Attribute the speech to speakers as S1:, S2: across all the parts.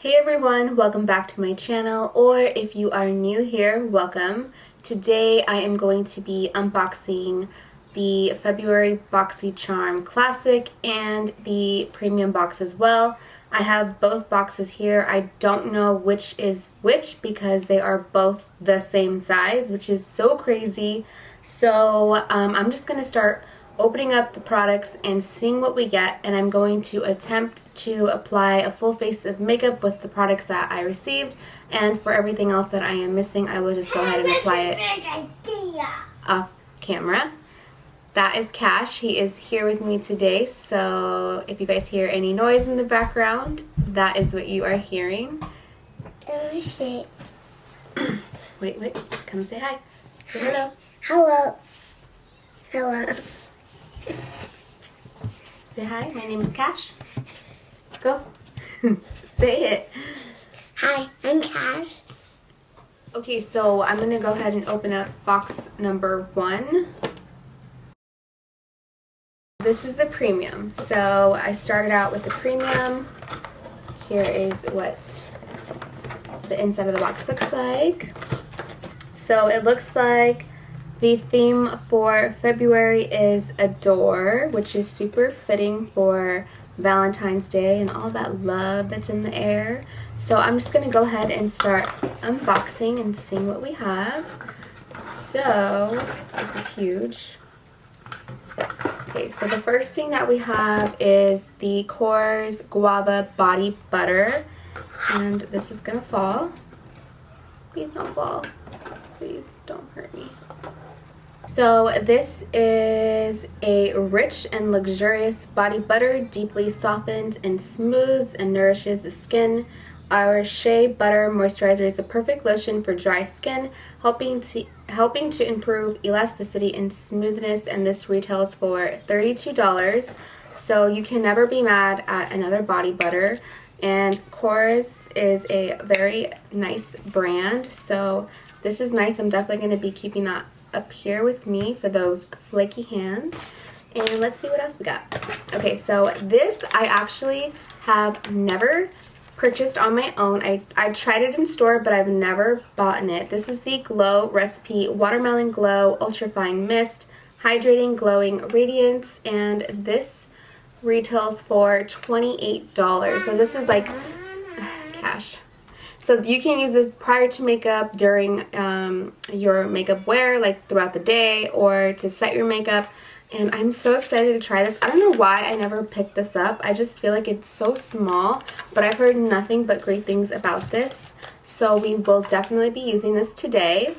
S1: Hey everyone, welcome back to my channel, or if you are new here, welcome. Today I am going to be unboxing the February Boxycharm Classic and the Premium box as well. I have both boxes here. I don't know which is which because they are both the same size, which is so crazy. So I'm just going to start opening up the products and seeing what we get, and I'm going to attempt to apply a full face of makeup with the products that I received, and for everything else that I am missing I will just go ahead and apply it off camera. That is Cash. He is here with me today, so if you guys hear any noise in the background, that is what you are hearing.
S2: Oh shit.
S1: Wait, come say hi. Say hello.
S2: Hello. Hello.
S1: Say hi, my name is Cash. Go. Say it.
S2: Hi, I'm Cash.
S1: Okay, so I'm going to go ahead and open up box number 1. This is the Premium. So I started out with the Premium. Here is what the inside of the box looks like. So it looks like the theme for February is Adore, which is super fitting for Valentine's Day and all that love that's in the air. So I'm just going to go ahead and start unboxing and seeing what we have. So this is huge. Okay, so the first thing that we have is the Korres Guava Body Butter. And this is going to fall. Please don't fall. Please don't hurt me. So this is a rich and luxurious body butter, deeply softens and smooths and nourishes the skin. Our Shea Butter Moisturizer is the perfect lotion for dry skin, helping to improve elasticity and smoothness, and this retails for $32. So you can never be mad at another body butter. And Korres is a very nice brand, so this is nice. I'm definitely going to be keeping that up here with me for those flaky hands. And let's see what else we got. Okay, so this I actually have never purchased on my own. I've tried it in store, but I've never bought it. This is the Glow Recipe Watermelon Glow Ultrafine Mist Hydrating Glowing Radiance, and this retails for $28. So this is like Cash. So you can use this prior to makeup, during your makeup wear, like throughout the day, or to set your makeup. And I'm so excited to try this. I don't know why I never picked this up. I just feel like it's so small, but I've heard nothing but great things about this. So we will definitely be using this today.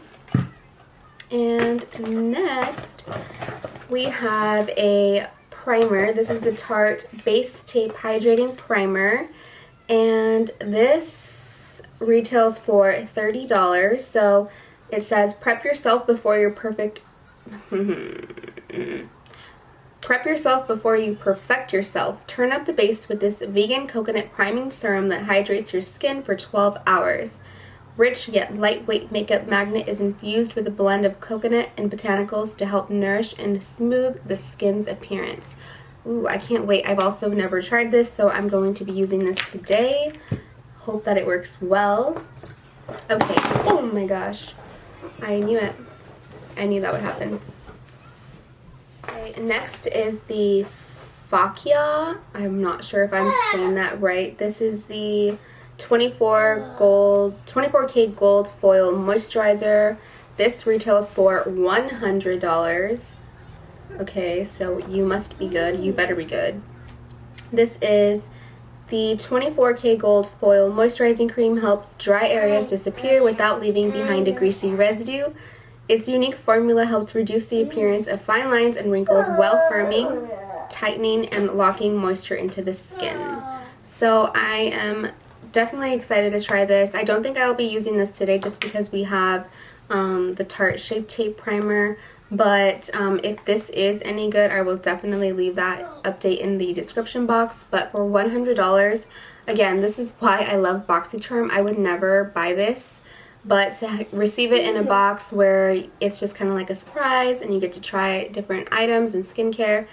S1: And next, we have a primer. This is the Tarte Base Tape Hydrating Primer. And this retails for $30. So it says prep yourself before you perfect yourself. Turn up the base with this vegan coconut priming serum that hydrates your skin for 12 hours. Rich yet lightweight makeup magnet is infused with a blend of coconut and botanicals to help nourish and smooth the skin's appearance. Ooh, I can't wait. I've also never tried this, so I'm going to be using this today. Hope that it works well. Okay. Oh my gosh. I knew it. I knew that would happen. Okay, next is the Faccia. I'm not sure if I'm saying that right. This is the 24K Gold Foil Moisturizer. This retails for $100. Okay, so you must be good. You better be good. This is the 24K Gold Foil Moisturizing Cream. Helps dry areas disappear without leaving behind a greasy residue. Its unique formula helps reduce the appearance of fine lines and wrinkles while firming, tightening, and locking moisture into the skin. So I am definitely excited to try this. I don't think I will be using this today just because we have the Tarte Shape Tape Primer. But if this is any good, I will definitely leave that update in the description box. But for $100, again, this is why I love Boxycharm. I would never buy this, but to receive it in a box where it's just kind of like a surprise and you get to try different items and skincare,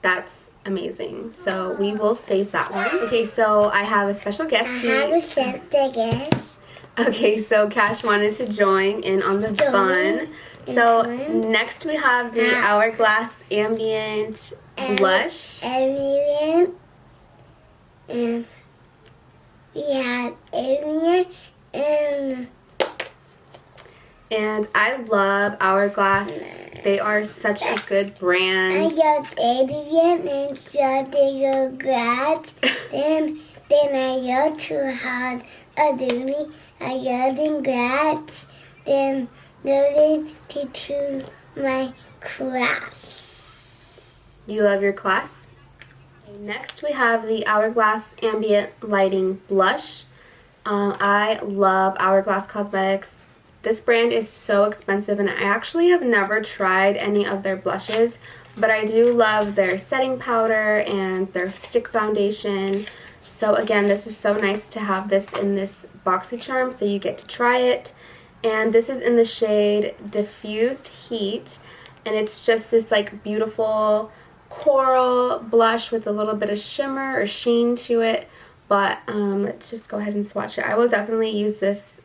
S1: that's amazing. So we will save that one. Okay, so I have a special guest here.
S2: I have a special guest.
S1: Okay, so Cash wanted to join in on the fun. So next we have the Hourglass Ambient Blush.
S2: And we have Evelyn
S1: and I love Hourglass. They are such a good brand.
S2: I got Evelyn and so they go grad. Then I go to have a dooney. I got in grad. Then going to my class.
S1: You love your class? Next we have the Hourglass Ambient Lighting Blush. I love Hourglass Cosmetics. This brand is so expensive and I actually have never tried any of their blushes, but I do love their setting powder and their stick foundation. So again, this is so nice to have this in this Boxycharm, so you get to try it. And this is in the shade Diffused Heat, and it's just this like beautiful coral blush with a little bit of shimmer or sheen to it. But let's just go ahead and swatch it. I will definitely use this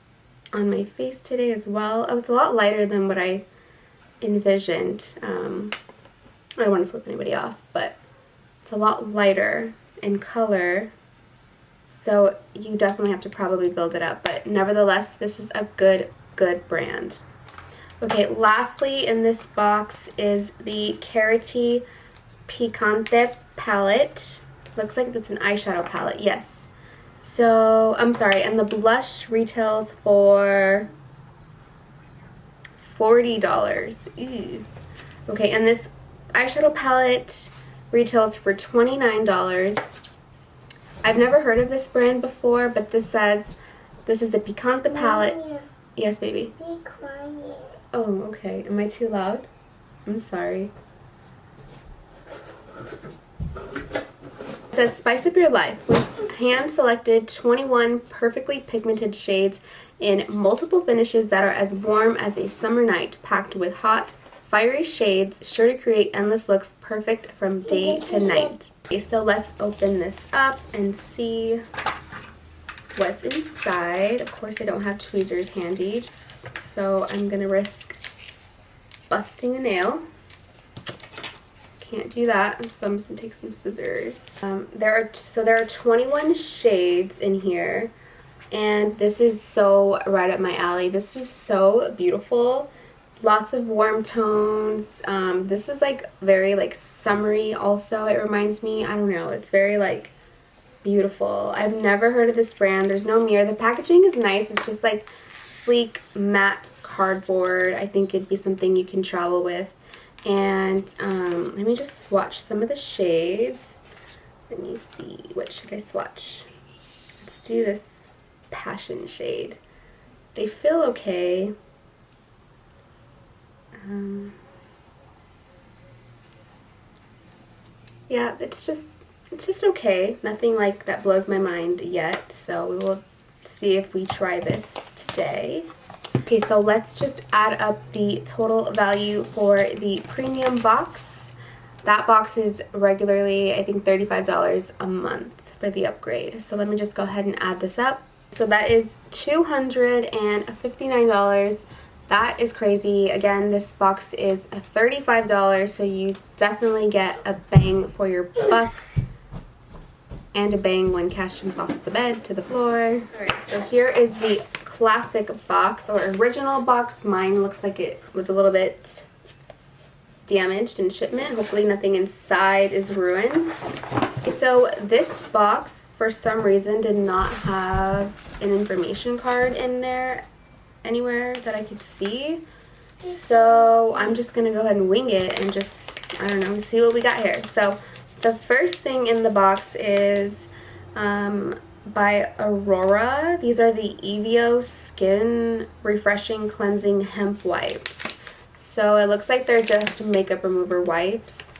S1: on my face today as well. Oh, it's a lot lighter than what I envisioned. I don't want to flip anybody off, but it's a lot lighter in color. So you definitely have to probably build it up, but nevertheless, this is a good brand. Okay, lastly in this box is the Karity Picante palette. Looks like it's an eyeshadow palette, yes. So, I'm sorry, and the blush retails for $40. Ew. Okay, and this eyeshadow palette retails for $29. I've never heard of this brand before, but this says this is a Picante palette. Yes, baby.
S2: Be quiet.
S1: Oh, okay. Am I too loud? I'm sorry. It says spice up your life with hand-selected 21 perfectly pigmented shades in multiple finishes that are as warm as a summer night, packed with hot, fiery shades, sure to create endless looks perfect from day to night. Okay, so let's open this up and see what's inside. Of course, I don't have tweezers handy, so I'm gonna risk busting a nail. Can't do that, so I'm just gonna take some scissors. There are 21 shades in here, and this is so right up my alley. This is so beautiful. Lots of warm tones. This is like very like summery also. It reminds me, I don't know, it's very like beautiful. I've never heard of this brand. There's no mirror. The packaging is nice. It's just like sleek matte cardboard. I think it'd be something you can travel with. And let me just swatch some of the shades. Let me see, what should I swatch? Let's do this passion shade. They feel okay. Yeah, it's just okay. Nothing like that blows my mind yet, so we will see if we try this today. Okay, so let's just add up the total value for the premium box. That box is regularly, I think, $35 a month for the upgrade. So let me just go ahead and add this up. So that is $259. That is crazy. Again, this box is $35, so you definitely get a bang for your buck. And a bang when Cash jumps off the bed to the floor. Alright, so here is the classic box, or original box. Mine looks like it was a little bit damaged in shipment. Hopefully nothing inside is ruined. So this box, for some reason, did not have an information card in there anywhere that I could see. So I'm just going to go ahead and wing it and just, I don't know, see what we got here. So the first thing in the box is by Aurora. These are the Evio Skin Refreshing Cleansing Hemp Wipes. So it looks like they're just makeup remover wipes,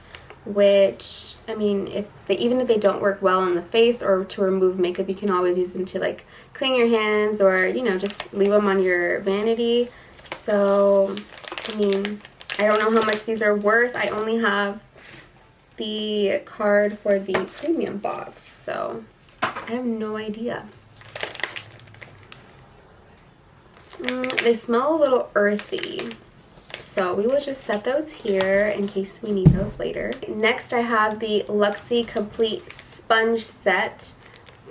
S1: which, I mean, even if they don't work well on the face or to remove makeup, you can always use them to like clean your hands or, you know, just leave them on your vanity. So, I mean, I don't know how much these are worth. I only have the card for the premium box, so I have no idea. They smell a little earthy, so we will just set those here in case we need those later. Next I have the Luxie Complete Sponge Set.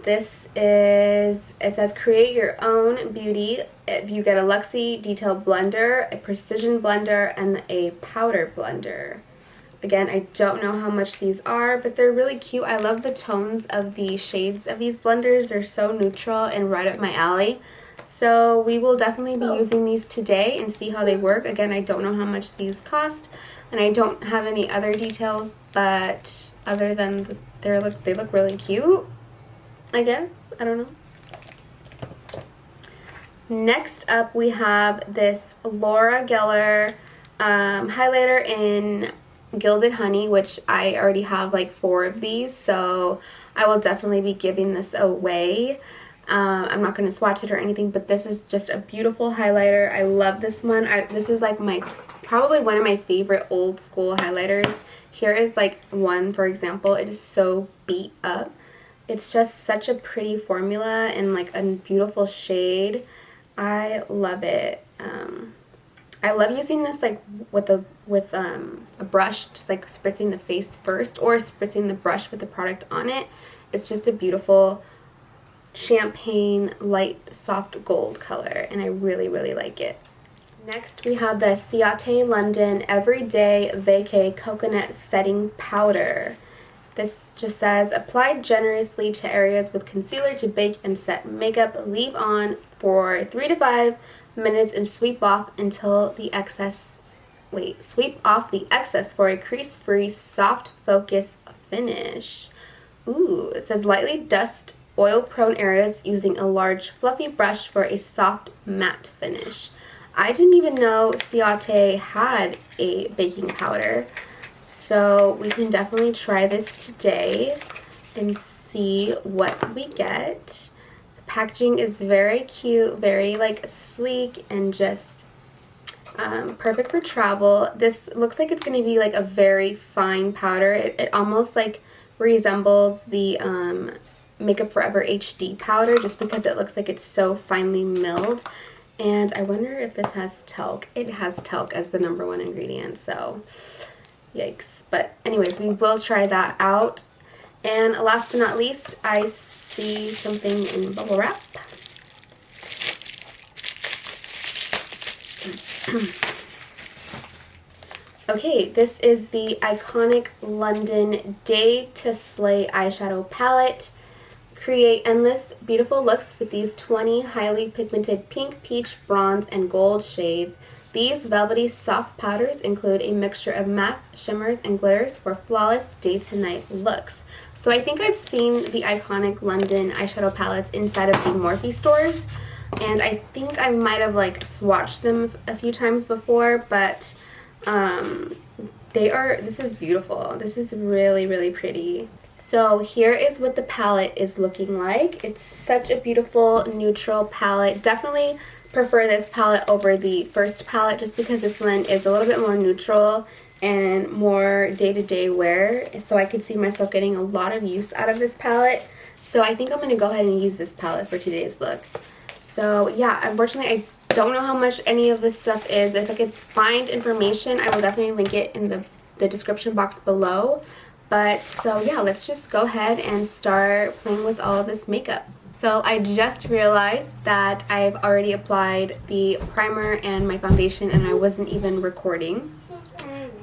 S1: This is, it says create your own beauty. You get a Luxie Detail Blender, a Precision Blender, and a Powder Blender. Again, I don't know how much these are, but they're really cute. I love the tones of the shades of these blenders. They're so neutral and right up my alley. So we will definitely be using these today and see how they work. Again, I don't know how much these cost, and I don't have any other details, but other than they look really cute, I guess. I don't know. Next up, we have this Laura Geller highlighter in Gilded Honey, which I already have like 4 of these, so I will definitely be giving this away. I'm not going to swatch it or anything, but this is just a beautiful highlighter. I love this one. This is like probably one of my favorite old school highlighters. Here is like one, for example. It is so beat up. It's just such a pretty formula and like a beautiful shade. I love it. I love using this like with a brush, just like spritzing the face first or spritzing the brush with the product on it. It's just a beautiful champagne light soft gold color, and I really like it. Next we have the Ciate London Everyday Vacay Coconut Setting Powder. This just says apply generously to areas with concealer to bake and set makeup. Leave on for 3 to 5 minutes and sweep off the excess for a crease-free soft focus finish. Ooh, it says lightly dust oil-prone areas using a large fluffy brush for a soft matte finish. I didn't even know Ciate had a baking powder, so we can definitely try this today and see what we get. The packaging is very cute, very like sleek, and just perfect for travel. This looks like it's going to be like a very fine powder. It almost like resembles the Makeup Forever HD powder, just because it looks like it's so finely milled. And I wonder if this has talc. It has talc as the #1 ingredient, so yikes. But anyways, we will try that out. And last but not least, I see something in bubble wrap. Okay, this is the iconic London Day to Slay eyeshadow palette. Create endless beautiful looks with these 20 highly pigmented pink, peach, bronze, and gold shades. These velvety soft powders include a mixture of mattes, shimmers, and glitters for flawless day-to-night looks. So I think I've seen the iconic London eyeshadow palettes inside of the Morphe stores, and I think I might have like swatched them a few times before, but this is beautiful. This is really pretty. So here is what the palette is looking like. It's such a beautiful neutral palette. Definitely prefer this palette over the first palette, just because this one is a little bit more neutral and more day-to-day wear. So I could see myself getting a lot of use out of this palette. So I think I'm going to go ahead and use this palette for today's look. So yeah, unfortunately I don't know how much any of this stuff is. If I could find information, I will definitely link it in the description box below. But so yeah, let's just go ahead and start playing with all of this makeup. So I just realized that I've already applied the primer and my foundation, and I wasn't even recording.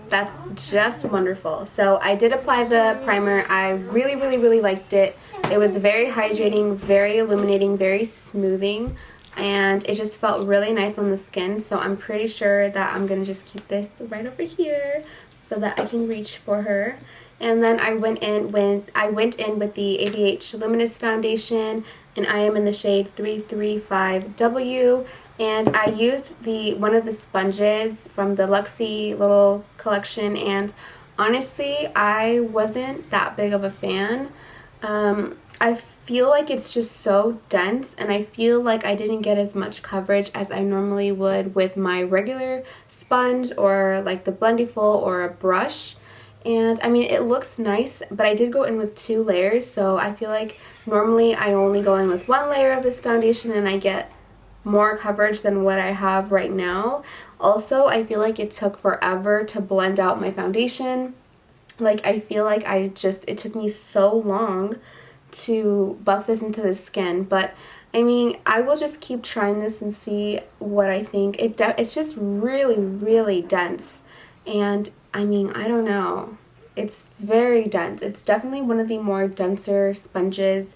S1: That's just wonderful. So I did apply the primer. I really liked it. It was very hydrating, very illuminating, very smoothing, and it just felt really nice on the skin. So I'm pretty sure that I'm gonna just keep this right over here so that I can reach for her. And then I went in with the ABH Luminous Foundation, and I am in the shade 335W. And I used one of the sponges from the Luxie little collection, and honestly, I wasn't that big of a fan. I feel like it's just so dense, and I feel like I didn't get as much coverage as I normally would with my regular sponge or like the Blendiful or a brush. And I mean, it looks nice, but I did go in with 2 layers, so I feel like normally I only go in with 1 layer of this foundation and I get more coverage than what I have right now. Also, I feel like it took forever to blend out my foundation. Like, I feel like it took me so long to buff this into the skin, but I mean, I will just keep trying this and see what I think. It's just really, really dense, and I mean, I don't know. It's very dense. It's definitely one of the more denser sponges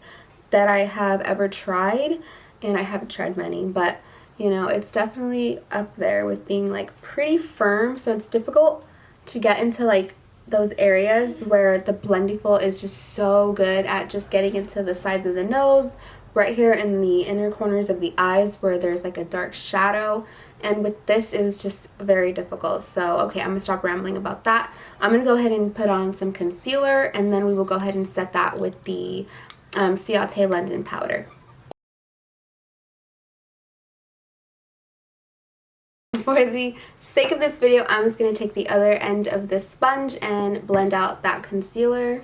S1: that I have ever tried, and I haven't tried many, but you know, it's definitely up there with being like pretty firm, so it's difficult to get into like those areas where the Blendiful is just so good at just getting into the sides of the nose, right here in the inner corners of the eyes where there's like a dark shadow. And with this, it was just very difficult. So, okay, I'm going to stop rambling about that. I'm going to go ahead and put on some concealer, and then we will go ahead and set that with the Ciate London powder. For the sake of this video, I'm just going to take the other end of this sponge and blend out that concealer.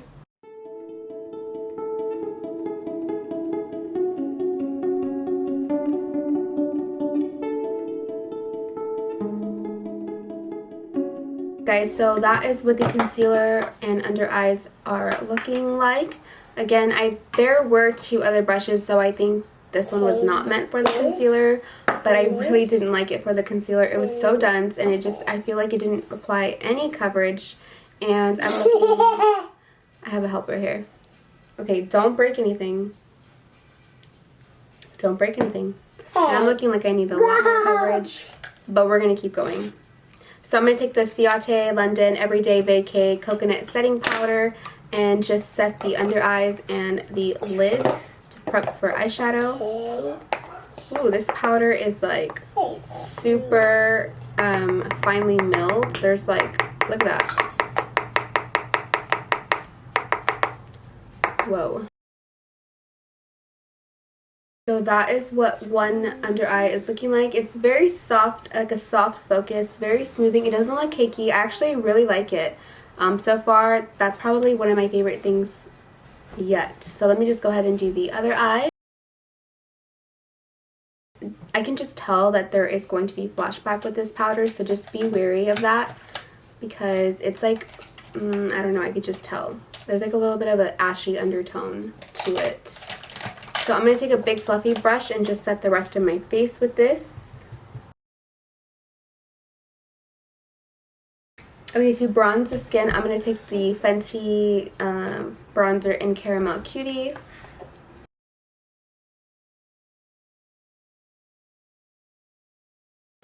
S1: Guys, so that is what the concealer and under eyes are looking like. Again, there were 2 other brushes, so I think this one was not meant for the concealer, but I really didn't like it for the concealer. It was so dense, and I feel like it didn't apply any coverage, and I'm looking, I have a helper here. Okay, don't break anything. Don't break anything. And I'm looking like I need a lot more coverage, but we're going to keep going. So I'm going to take the Ciate London Everyday Vacay Coconut Setting Powder and just set the under eyes and the lids to prep for eyeshadow. Ooh, this powder is like super finely milled. There's like, look at that. Whoa. So that is what one under eye is looking like. It's very soft, like a soft focus, very smoothing. It doesn't look cakey. I actually really like it. So far, that's probably one of my favorite things yet. So let me just go ahead and do the other eye. I can just tell that there is going to be flashback with this powder, so just be wary of that because it's like, I don't know, I could just tell. There's like a little bit of an ashy undertone to it. So I'm going to take a big fluffy brush and just set the rest of my face with this. Okay, to bronze the skin, I'm going to take the Fenty bronzer in Caramel Cutie.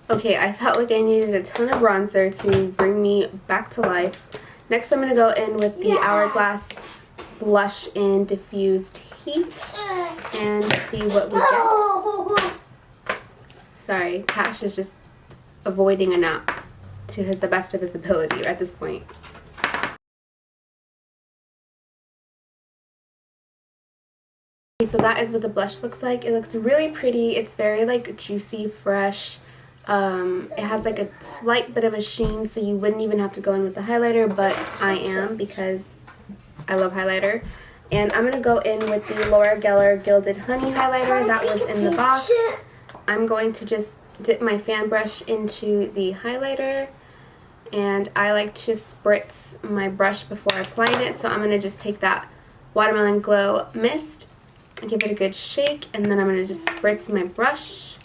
S1: Okay, I felt like I needed a ton of bronzer to bring me back to life. Next, I'm going to go in with the Hourglass Blush in Diffused Heat and see what we get. Sorry, Cash is just avoiding a nap to the best of his ability at this point. So that is what the blush looks like. It looks really pretty. It's very like juicy, fresh. It has like a slight bit of a sheen, so you wouldn't even have to go in with the highlighter, but I am because I love highlighter. And I'm going to go in with the Laura Geller Gilded Honey highlighter that was in the box. I'm going to just dip my fan brush into the highlighter, and I like to spritz my brush before applying it, so I'm going to just take that Watermelon Glow mist and give it a good shake, and then I'm going to just spritz my brush.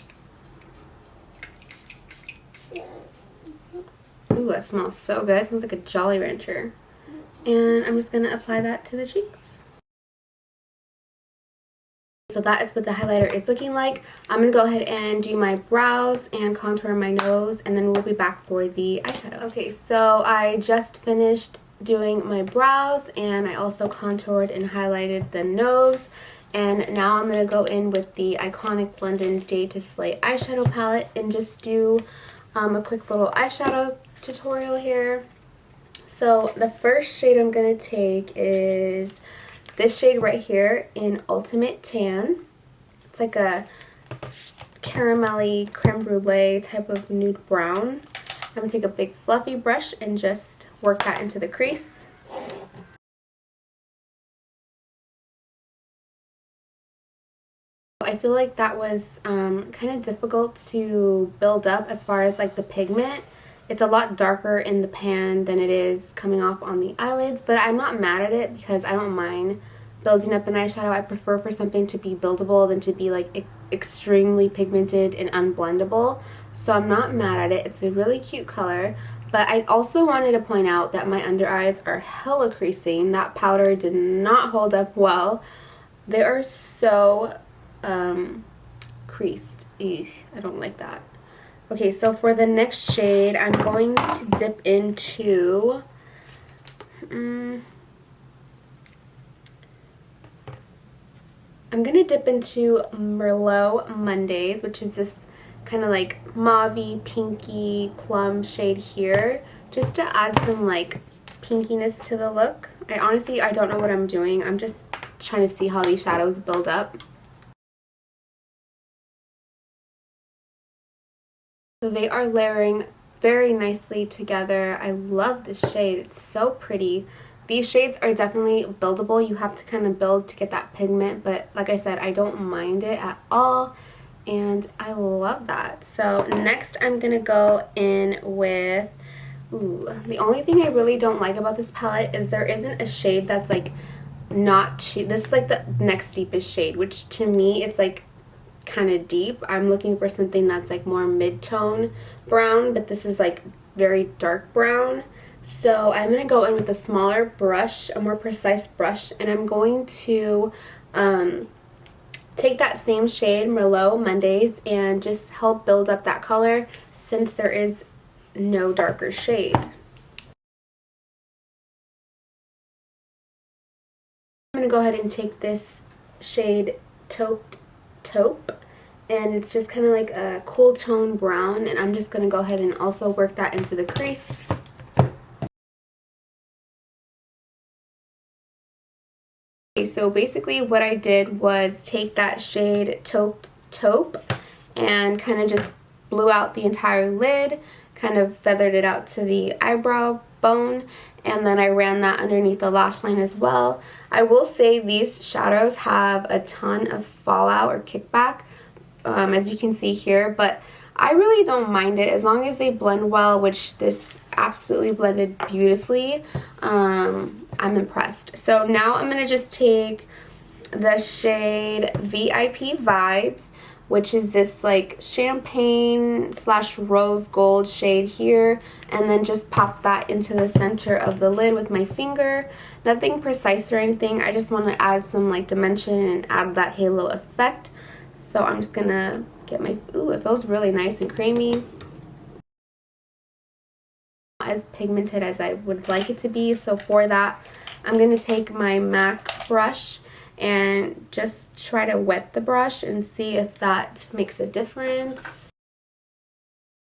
S1: Ooh, that smells so good. It smells like a Jolly Rancher. And I'm just going to apply that to the cheeks. So that is what the highlighter is looking like. I'm going to go ahead and do my brows and contour my nose, and then we'll be back for the eyeshadow. Okay, so I just finished doing my brows, and I also contoured and highlighted the nose. And now I'm going to go in with the iconic London Day to Slay eyeshadow palette and just do a quick little eyeshadow tutorial here. So the first shade I'm going to take is this shade right here in Ultimate Tan. It's like a caramelly creme brulee type of nude brown. I'm going to take a big fluffy brush and just work that into the crease. I feel like that was kind of difficult to build up as far as like the pigment. It's a lot darker in the pan than it is coming off on the eyelids, but I'm not mad at it because I don't mind building up an eyeshadow. I prefer for something to be buildable than to be like extremely pigmented and unblendable. So I'm not mad at it. It's a really cute color. But I also wanted to point out that my under eyes are hella creasing. That powder did not hold up well. They are so creased. Eesh, I don't like that. Okay, so for the next shade, I'm going to dip into I'm going to dip into Merlot Mondays, which is this kind of like mauve-y, pinky, plum shade here, just to add some like pinkiness to the look. I don't know what I'm doing. I'm just trying to see how these shadows build up. So they are layering very nicely together. I love this shade. It's so pretty. These shades are definitely buildable. You have to kind of build to get that pigment, but like I said, I don't mind it at all, and I love that. So next I'm going to go in with, the only thing I really don't like about this palette is there isn't a shade that's like not too, this is like the next deepest shade, which to me it's like kind of deep. I'm looking for something that's like more mid-tone brown, but this is like very dark brown. So I'm going to go in with a smaller brush, a more precise brush, and I'm going to take that same shade, Merlot Mondays, and just help build up that color since there is no darker shade. I'm going to go ahead and take this shade Taupe, and it's just kind of like a cool tone brown, and I'm just going to go ahead and also work that into the crease. Okay, so basically what I did was take that shade Taupe and kind of just blew out the entire lid, kind of feathered it out to the eyebrow bone, and then I ran that underneath the lash line as well. I will say these shadows have a ton of fallout or kickback, as you can see here, but I really don't mind it as long as they blend well, which this absolutely blended beautifully. I'm impressed. So now I'm going to just take the shade VIP Vibes, which is this like champagne / rose gold shade here, and then just pop that into the center of the lid with my finger. Nothing precise or anything. I just want to add some like dimension and add that halo effect. So I'm just going to get my, ooh, it feels really nice and creamy. Not as pigmented as I would like it to be, so for that I'm going to take my MAC brush and just try to wet the brush and see if that makes a difference.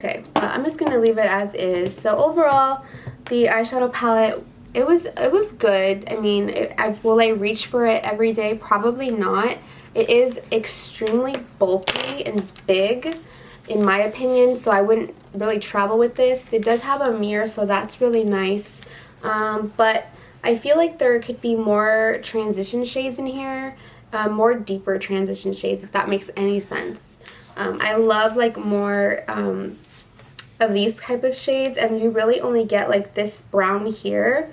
S1: Okay, I'm just going to leave it as is. So overall, the eyeshadow palette, it was good. I mean, will I reach for it every day? Probably not. It is extremely bulky and big, in my opinion, so I wouldn't really travel with this. It does have a mirror, so that's really nice. But I feel like there could be more transition shades in here, more deeper transition shades, if that makes any sense. I love like more of these type of shades, and you really only get like this brown here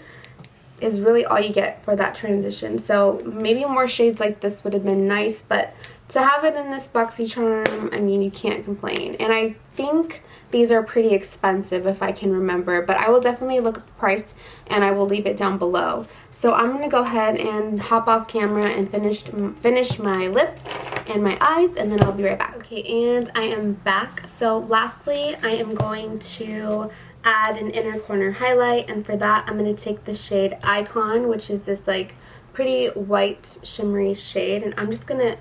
S1: is really all you get for that transition. So maybe more shades like this would have been nice, but to have it in this Boxycharm, I mean, you can't complain. And I think these are pretty expensive if I can remember, but I will definitely look at the price and I will leave it down below. So I'm going to go ahead and hop off camera and finish my lips and my eyes, and then I'll be right back. Okay, and I am back. So lastly, I am going to add an inner corner highlight, and for that I'm going to take the shade Icon, which is this like pretty white shimmery shade, and I'm just going to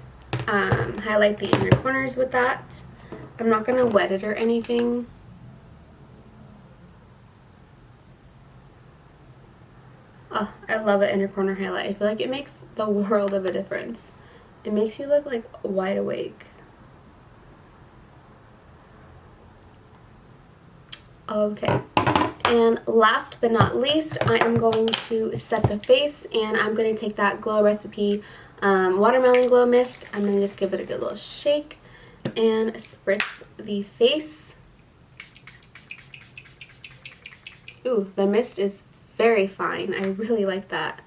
S1: highlight the inner corners with that. I'm not going to wet it or anything. Oh, I love an inner corner highlight. I feel like it makes the world of a difference. It makes you look like wide awake. Okay, and last but not least, I am going to set the face, and I'm going to take that Glow Recipe Watermelon Glow Mist. I'm going to just give it a good little shake and spritz the face. Ooh, the mist is very fine. I really like that.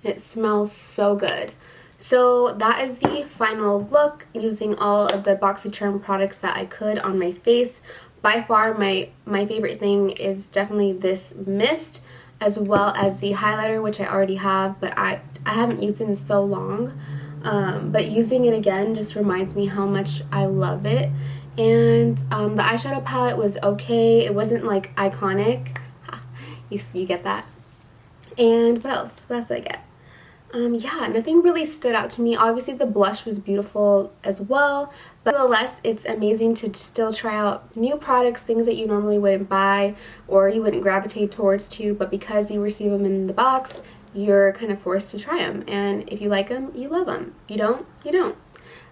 S1: It smells so good. So that is the final look using all of the Boxycharm products that I could on my face. By far my favorite thing is definitely this mist, as well as the highlighter, which I already have, but I haven't used it in so long. But using it again just reminds me how much I love it. And the eyeshadow palette was okay. It wasn't like iconic. You get that? And what else? What else did I get? Yeah, nothing really stood out to me. Obviously the blush was beautiful as well, but nonetheless it's amazing to still try out new products, things that you normally wouldn't buy or you wouldn't gravitate towards too, but because you receive them in the box, you're kind of forced to try them, and if you like them, you love them. You don't, you don't.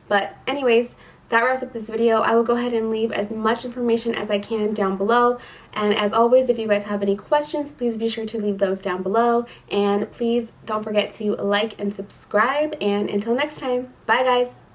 S1: But anyways, that wraps up this video. I will go ahead and leave as much information as I can down below. And as always, if you guys have any questions, please be sure to leave those down below. And please don't forget to like and subscribe. And until next time, bye guys.